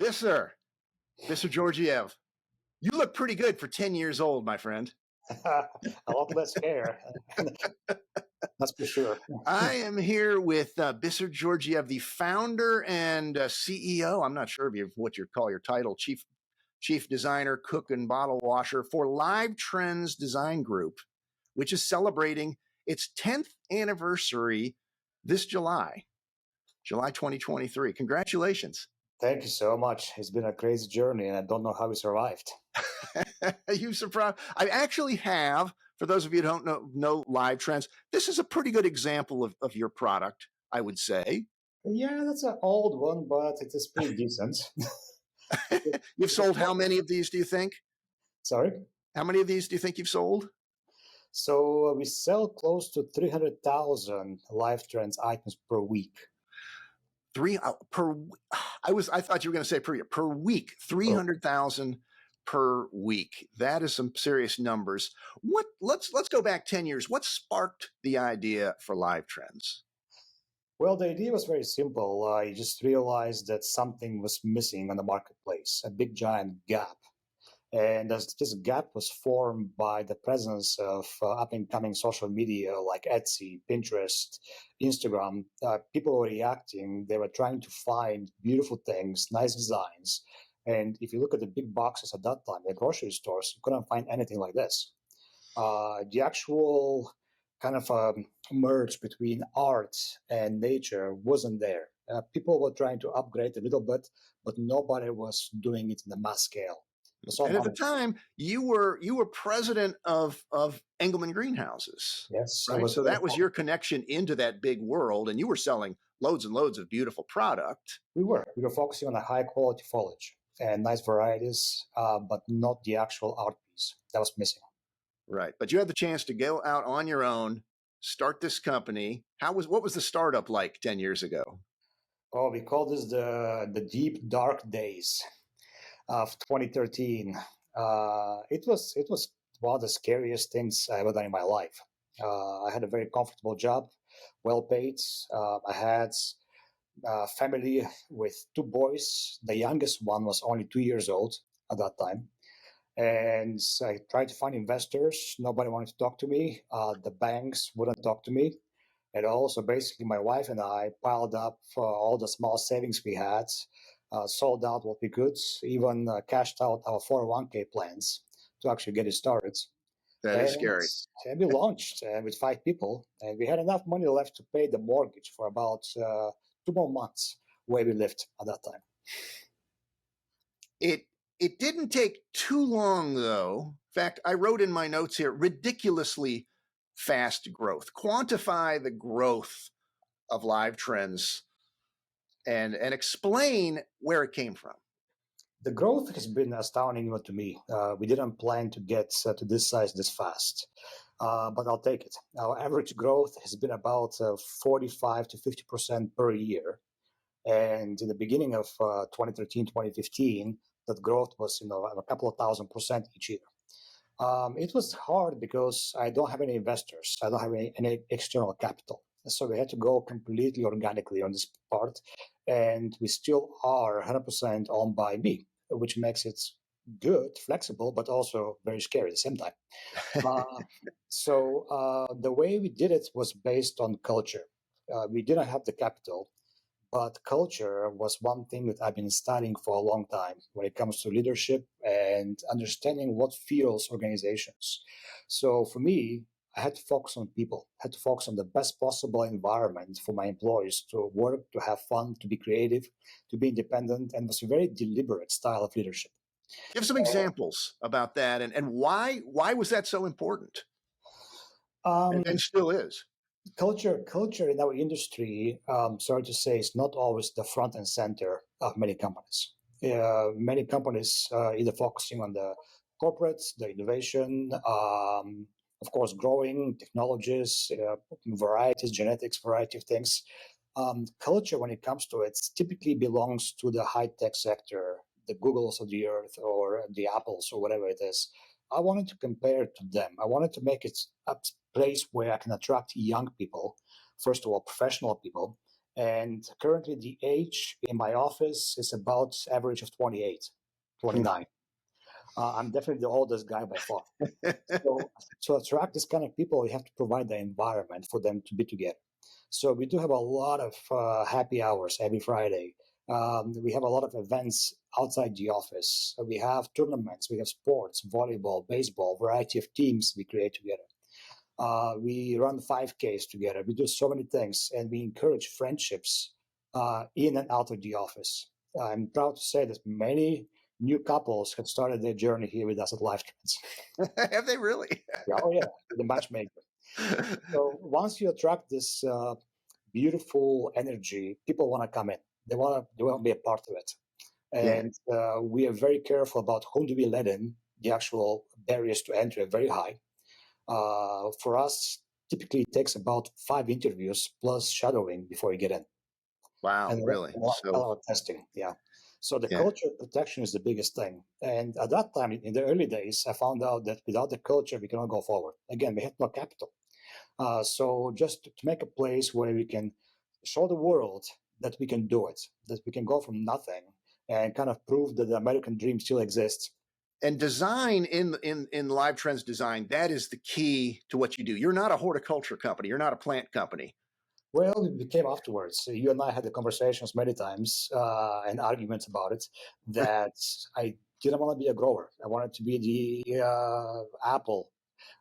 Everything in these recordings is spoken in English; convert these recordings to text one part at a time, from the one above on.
Bisser Georgiev, you look pretty good for 10 years old, my friend. A lot less hair, that's for sure. I am here with Bisser Georgiev, the founder and CEO. I'm not sure of what you call your title, chief designer, cook, and bottle washer for LiveTrends Design Group, which is celebrating its 10th anniversary this July 2023. Congratulations. Thank you so much. It's been a crazy journey, and I don't know how we survived. You surprised? I actually have. For those of you who don't know LiveTrends, this is a pretty good example of your product, I would say. Yeah, that's an old one, but it is pretty decent. You've sold how many of these, do you think? Sorry? How many of these do you think you've sold? So we sell close to 300,000 LiveTrends items per week. Per. I thought you were going to say per year. Per week, 300,000 per week. That is some serious numbers. Let's go back 10 years. What sparked the idea for LiveTrends? Well, the idea was very simple. I just realized that something was missing on the marketplace, a big giant gap. And as this gap was formed by the presence of up-and-coming social media like Etsy, Pinterest, Instagram, people were reacting. They were trying to find beautiful things, nice designs. And if you look at the big boxes at that time, the grocery stores, you couldn't find anything like this. The actual kind of merge between art and nature wasn't there. People were trying to upgrade a little bit, but nobody was doing it in the mass scale. And at the time, you were president of Engelman Greenhouses. Yes. Right? So that was your connection into that big world, and you were selling loads and loads of beautiful product. We were focusing on a high quality foliage and nice varieties, but not the actual art piece that was missing. Right. But you had the chance to go out on your own, start this company. What was the startup like 10 years ago? Oh, we call this the deep dark days of 2013. It was one of the scariest things I ever done in my life. I had a very comfortable job, well paid. I had a family with 2 boys. The youngest one was only 2 years old at that time. And I tried to find investors. Nobody wanted to talk to me. The banks wouldn't talk to me at all. So basically, my wife and I piled up all the small savings we had, sold out what we could, even cashed out our 401k plans to actually get it started. That is scary. And we launched with 5 people, and we had enough money left to pay the mortgage for about 2 more months where we lived at that time. It didn't take too long, though. In fact, I wrote in my notes here, ridiculously fast growth. Quantify the growth of LiveTrends and explain where it came from. The growth has been astounding to me. We didn't plan to get to this size this fast, but I'll take it. Our average growth has been about 45 to 50% per year. And in the beginning of 2013, 2015, that growth was a couple of 1,000% each year. It was hard because I don't have any investors. I don't have any external capital. So we had to go completely organically on this part. And we still are 100% owned by me, which makes it good, flexible, but also very scary at the same time. So the way we did it was based on culture. We didn't have the capital, but culture was one thing that I've been studying for a long time when it comes to leadership and understanding what fuels organizations. So for me, I had to focus on people, had to focus on the best possible environment for my employees to work, to have fun, to be creative, to be independent, and it was a very deliberate style of leadership. Give some examples about that and why was that so important? And still is. Culture in our industry, sorry to say, is not always the front and center of many companies. Many companies either focusing on the corporates, the innovation, of course, growing technologies, varieties, genetics, variety of things. Culture, when it comes to it, typically belongs to the high-tech sector, the Googles of the earth or the Apples or whatever it is. I wanted to compare it to them. I wanted to make it a place where I can attract young people, first of all, professional people, And currently the age in my office is about average of 28, 29. I'm definitely the oldest guy by far. So to attract this kind of people, you have to provide the environment for them to be together. So we do have a lot of happy hours every Friday. We have a lot of events outside the office. We have tournaments, we have sports, volleyball, baseball, variety of teams we create together. We run 5Ks together. We do so many things, and we encourage friendships in and out of the office. I'm proud to say that many new couples have started their journey here with us at LiveTrends. Have they really? Oh yeah, the matchmaker. So once you attract this beautiful energy, people want to come in. They want to be a part of it, and we are very careful about whom do we let in. The actual barriers to entry are very high. For us, typically it takes about 5 interviews plus shadowing before you get in. Wow, And really? a lot of testing, yeah. So the culture protection is the biggest thing. And at that time, in the early days, I found out that without the culture, we cannot go forward. Again, we had no capital. So just to make a place where we can show the world that we can do it, that we can go from nothing and kind of prove that the American dream still exists. And design in LiveTrends Design, that is the key to what you do. You're not a horticulture company. You're not a plant company. Well, it became afterwards. You and I had the conversations many times and arguments about it that I didn't want to be a grower. I wanted to be the Apple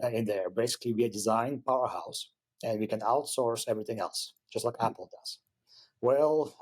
in there. Basically, be a design powerhouse, and we can outsource everything else, just like Apple does. Well,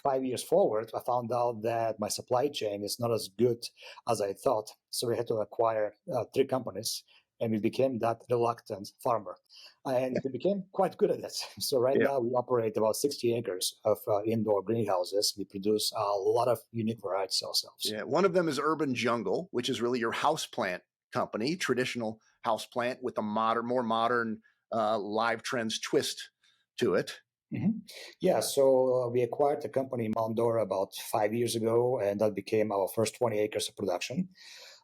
5 years forward, I found out that my supply chain is not as good as I thought. So we had to acquire 3 companies, and we became that reluctant farmer. And we became quite good at it. So right now we operate about 60 acres of indoor greenhouses. We produce a lot of unique varieties ourselves. Yeah, one of them is Urban Jungle, which is really your houseplant company, traditional houseplant with a more modern LiveTrends twist to it. Mm-hmm. Yeah, so we acquired the company Mondora about 5 years ago, and that became our first 20 acres of production.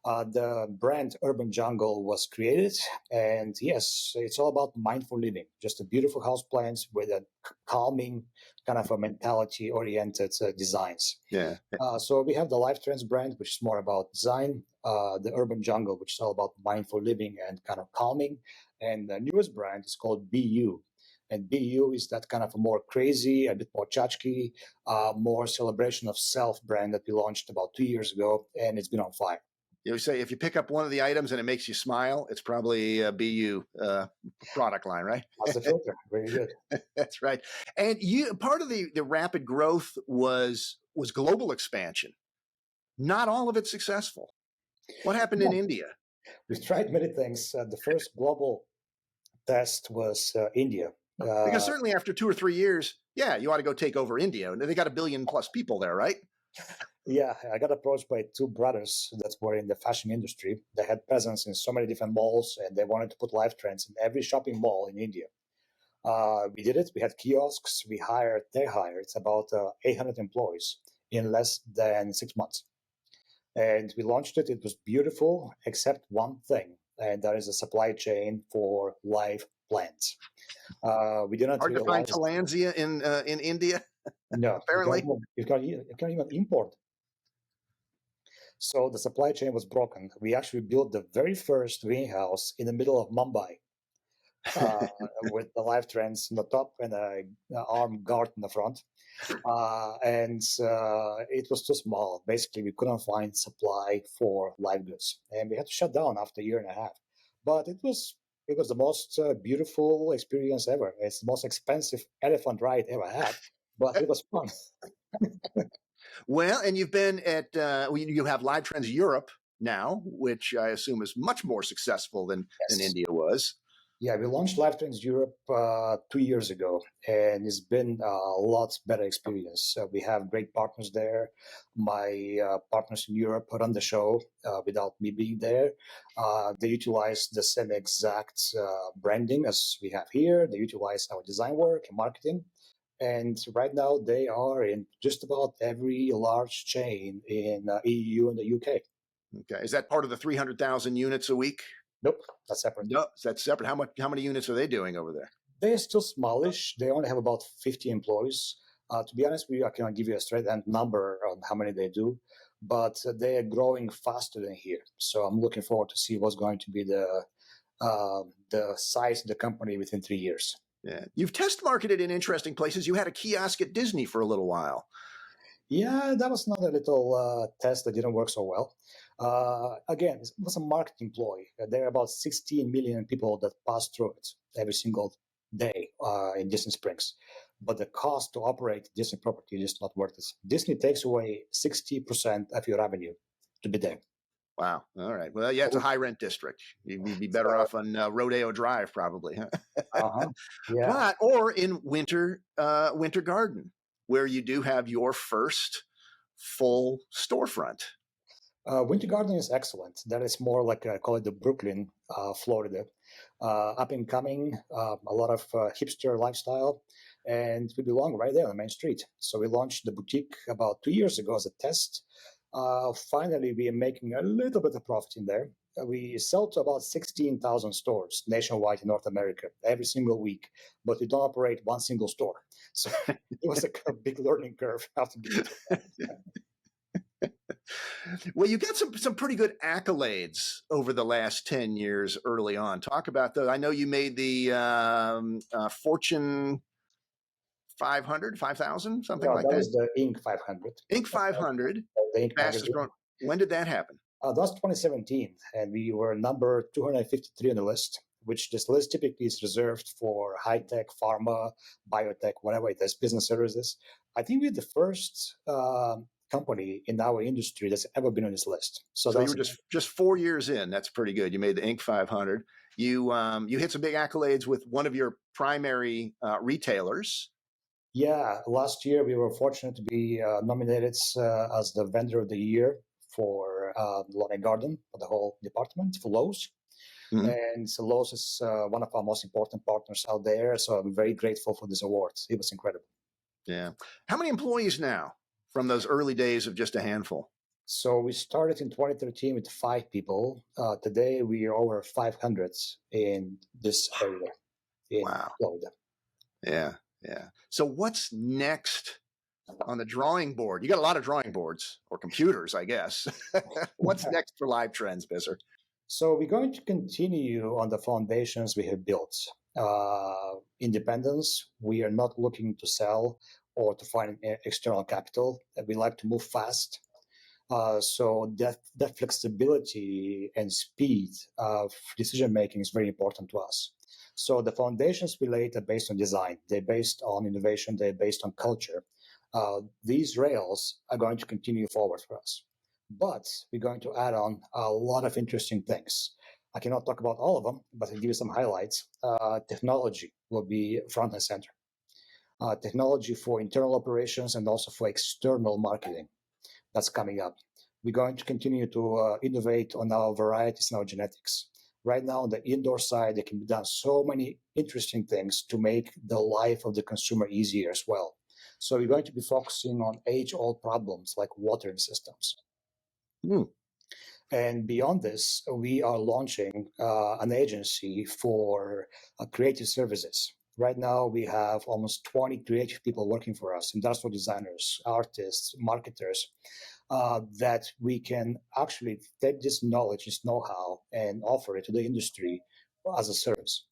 The brand Urban Jungle was created, and yes, it's all about mindful living, just a beautiful house plants with a calming kind of a mentality-oriented designs. Yeah. So we have the LiveTrends brand, which is more about design, the Urban Jungle, which is all about mindful living and kind of calming, and the newest brand is called BU. And BU is that kind of a more crazy, a bit more tchotchke, more celebration of self brand that we launched about 2 years ago, and it's been on fire. You say if you pick up one of the items and it makes you smile, it's probably a BU product line, right? That's the filter. Very good. That's right. And part of the rapid growth was global expansion. Not all of it successful. What happened in India? We've tried many things. The first global test was India. Because certainly after 2 or 3 years, you ought to go take over India. And they got 1 billion plus people there, right? Yeah, I got approached by 2 brothers that were in the fashion industry. They had presence in so many different malls, and they wanted to put LiveTrends in every shopping mall in India. We did it. We had kiosks. They hired about 800 employees in less than 6 months. And we launched it. It was beautiful, except one thing, and that is a supply chain for live plants. We did not hard to find Tillandsia in India. No, apparently you can't even import. So the supply chain was broken. We actually built the very first greenhouse in the middle of Mumbai with the LiveTrends on the top and an armed guard in the front. And it was too small. Basically, we couldn't find supply for live goods. And we had to shut down after a year and a half. But it was the most beautiful experience ever. It's the most expensive elephant ride ever had, but it was fun. Well, and you've been at, you have LiveTrends Europe now, which I assume is much more successful than India was. Yeah, we launched LiveTrends Europe 2 years ago, and it's been a lot better experience. We have great partners there. My partners in Europe run the show without me being there. They utilize the same exact branding as we have here. They utilize our design work and marketing. And right now they are in just about every large chain in EU and the UK. Okay. Is that part of the 300,000 units a week? Nope, that's separate. No, that's separate. How many units are they doing over there? They're still smallish. They only have about 50 employees. To be honest with you, I cannot give you a straight end number on how many they do, but they are growing faster than here. So I'm looking forward to see what's going to be the size of the company within 3 years. Yeah. You've test marketed in interesting places. You had a kiosk at Disney for a little while. Yeah, that was another little test that didn't work so well. Again, it was a marketing ploy. There are about 16 million people that pass through it every single day in Disney Springs. But the cost to operate Disney property is not worth it. Disney takes away 60% of your revenue to be there. Wow. All right. Well, yeah, it's a high rent district. You'd be better off on Rodeo Drive, probably. Yeah. Or in Winter Garden, where you do have your first full storefront. Winter Garden is excellent. That is more like I call it the Brooklyn, Florida, up and coming. A lot of hipster lifestyle, and we belong right there on Main Street. So we launched the boutique about 2 years ago as a test. Finally, we are making a little bit of profit in there. We sell to about 16,000 stores nationwide in North America every single week, but we don't operate one single store. So it was a big learning curve after being. Well, you got some pretty good accolades over the last 10 years early on. Talk about those. I know you made the Fortune 500, 5,000, something like that. That was the Inc. 500. Inc. 500. The Inc. Fastest growing. When did that happen? That was 2017, and we were number 253 on the list, which this list typically is reserved for high-tech, pharma, biotech, whatever it is, business services. I think we're the first company in our industry that's ever been on this list. So you were just 4 years in. That's pretty good. You made the Inc. 500. You hit some big accolades with one of your primary retailers. Yeah, last year we were fortunate to be nominated as the vendor of the year for Lawn and Garden for the whole department for Lowe's. Mm-hmm. And so Lowe's is one of our most important partners out there. So I'm very grateful for this award. It was incredible. Yeah. How many employees now from those early days of just a handful? So we started in 2013 with 5 people. Today we are over 500 in this area in Florida. Yeah. Yeah. So what's next on the drawing board? You got a lot of drawing boards or computers, I guess. What's next for LiveTrends, Bisser? So we're going to continue on the foundations we have built. Independence. We are not looking to sell or to find external capital. We like to move fast. So that flexibility and speed of decision making is very important to us. So the foundations we laid are based on design. They're based on innovation. They're based on culture. These rails are going to continue forward for us. But we're going to add on a lot of interesting things. I cannot talk about all of them, but I'll give you some highlights. Technology will be front and center. Technology for internal operations and also for external marketing. That's coming up. We're going to continue to innovate on our varieties and our genetics. Right now, on the indoor side, there can be done so many interesting things to make the life of the consumer easier as well. So we're going to be focusing on age-old problems like watering systems. And beyond this, we are launching an agency for creative services. Right now, we have almost 20 creative people working for us, industrial designers, artists, marketers, that we can actually take this knowledge, this know-how, and offer it to the industry as a service.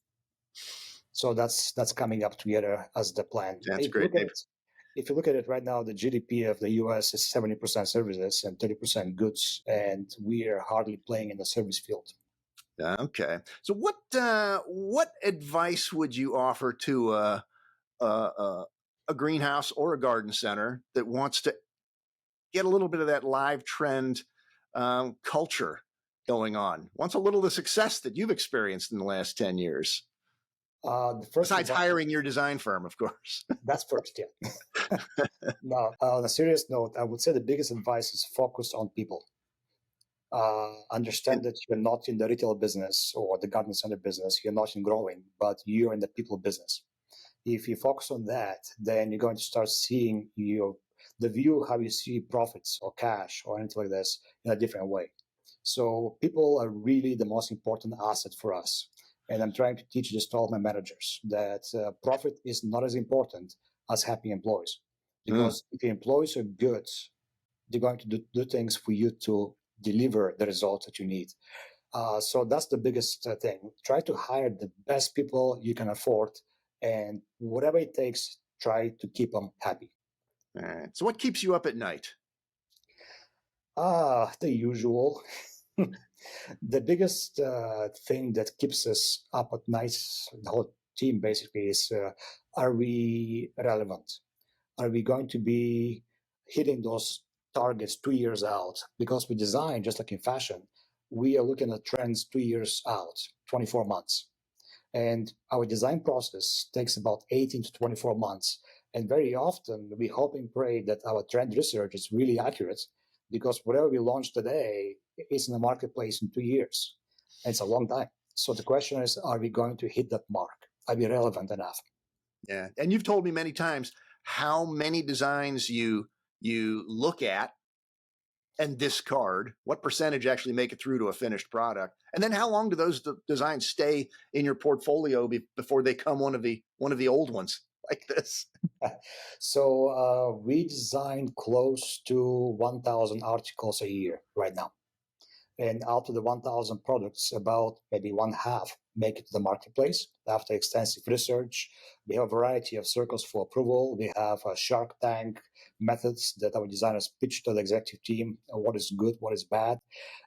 So that's coming up together as the plan. That's great. If you look at it right now, the GDP of the U.S. is 70% services and 30% goods, and we are hardly playing in the service field. Okay. So what advice would you offer to a greenhouse or a garden center that wants to get a little bit of that live trend culture going on? Wants a little of the success that you've experienced in the last 10 years? Besides hiring your design firm, of course. That's first, yeah. No, on a serious note, I would say the biggest advice is focus on people. Understand that you're not in the retail business or the garden center business. You're not in growing, but you're in the people business. If you focus on that, then you're going to start seeing the view how you see profits or cash or anything like this in a different way. So people are really the most important asset for us. And I'm trying to teach this to all my managers that profit is not as important as happy employees. because if your employees are good, they're going to do things for you to deliver the results that you need. So that's the biggest thing. Try to hire the best people you can afford, and whatever it takes, try to keep them happy. All right. So what keeps you up at night? The usual. The biggest thing that keeps us up at night, the whole team basically, is are we relevant? Are we going to be hitting those targets 2 years out? Because we design, just like in fashion, we are looking at trends 2 years out, 24 months. And our design process takes about 18 to 24 months. And very often we hope and pray that our trend research is really accurate, because whatever we launch today is in the marketplace in 2 years. And it's a long time. So the question is, are we going to hit that mark? Are we relevant enough? Yeah. And you've told me many times how many designs you look at and discard, what percentage actually make it through to a finished product, and then how long do those designs stay in your portfolio before they come one of the old ones like this? So we design close to 1,000 articles a year right now. And out of the 1,000 products, about maybe one half make it to the marketplace after extensive research. We have a variety of circles for approval. We have a Shark Tank methods that our designers pitch to the executive team, what is good, what is bad.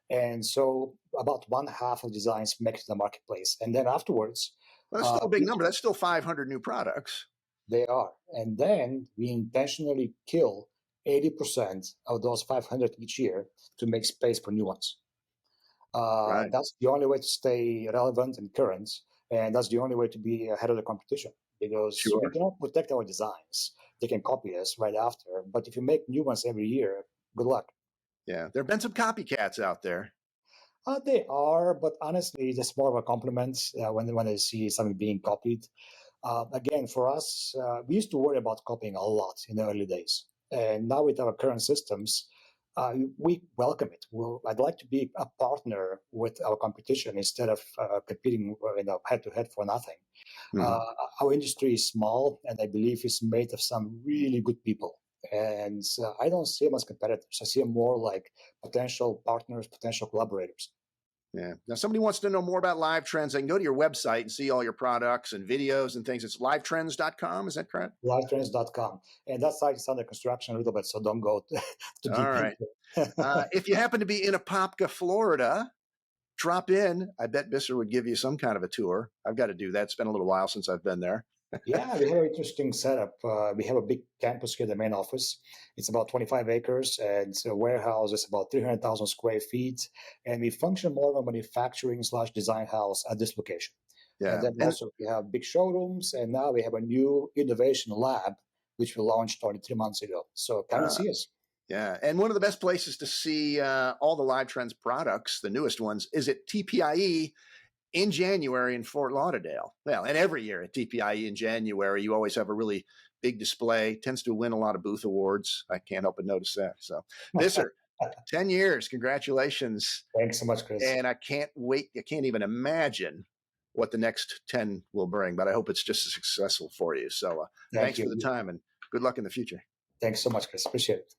And so about one half of designs make it to the marketplace. And then afterwards, well, that's still a big number. That's still 500 new products. They are. And then we intentionally kill 80% of those 500 each year to make space for new ones. Right. That's the only way to stay relevant and current. And that's the only way to be ahead of the competition, because we cannot protect our designs. They can copy us right after. But if you make new ones every year, good luck. Yeah. There have been some copycats out there. They are, but honestly, it's more of a compliment when I see something being copied. Again, for us, we used to worry about copying a lot in the early days. And now with our current systems, we welcome it. I'd like to be a partner with our competition instead of competing head-to-head for nothing. Our industry is small, and I believe it's made of some really good people. And I don't see them as competitors. I see them more like potential partners, potential collaborators. Yeah. Now, somebody wants to know more about LiveTrends. They can go to your website and see all your products and videos and things. It's livetrends.com. Is that correct? LiveTrends.com. And that site is under construction a little bit, so don't go too deep. All right. If you happen to be in Apopka, Florida, drop in. I bet Bisser would give you some kind of a tour. I've got to do that. It's been a little while since I've been there. Yeah, we have an interesting setup. We have a big campus here, the main office. It's about 25 acres, and it's a warehouse. It's about 300,000 square feet. And we function more of a manufacturing/design house at this location. Yeah. And then also we have big showrooms, and now we have a new innovation lab, which we launched only 3 months ago. So come and see us. Yeah. And one of the best places to see all the LiveTrends products, the newest ones, is at TPIE in January in Fort Lauderdale. Well, and every year at TPIE in January, you always have a really big display. Tends to win a lot of booth awards. I can't help but notice that. So, Bisser, 10 years. Congratulations. Thanks so much, Chris. And I can't wait. I can't even imagine what the next 10 will bring, but I hope it's just as successful for you. So thanks for the time and good luck in the future. Thanks so much, Chris. Appreciate it.